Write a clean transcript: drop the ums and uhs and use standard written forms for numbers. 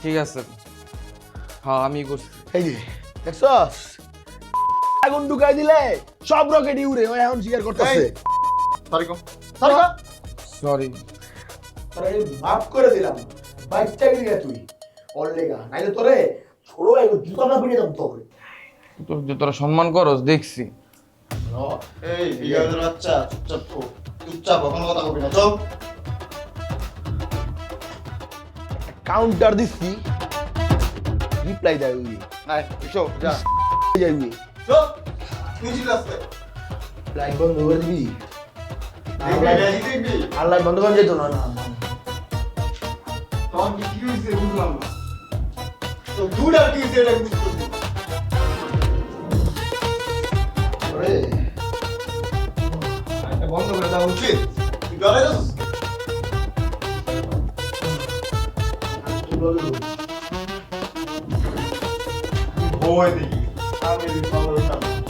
ঠিক আছে। হ্যাঁ আমি করছি। এই যে দেখছস আগুন ঢুকাই দিলে সব রকেটই উড়ে ও এখন শিকার করতেছে। সরি কম সরি কম সরি। তোরে মাফ করে দিলাম বাইকটা গিয়ে তুই অল্লেগা নাইলে তোরে ছোড়ো এগো জুতাটা পিড়ে দাম তোরে। তোরা সম্মান করস দেখছি। এই বিয়াদের বাচ্চা চুপচাপ তো চুপচাপ কোনো কথা বলবি না চল কাউন্টার দিছি রিপ্লাই দেয় ওই নাই এসো যা যাইবি চল তুই ছিল আসতে লাইট বন্ধ করে দিবি। দেখবি আর লাইট বন্ধ করে যেত না না তখন কি হয়েছে বুঝলাম না তো দুধ আর কি হয়েছে এটা বুঝতে পারছি ওরে এটা বন্ধ করে দেওয়া উচিত তুই ডরে যাস কি বলবো ওই দেখি আমি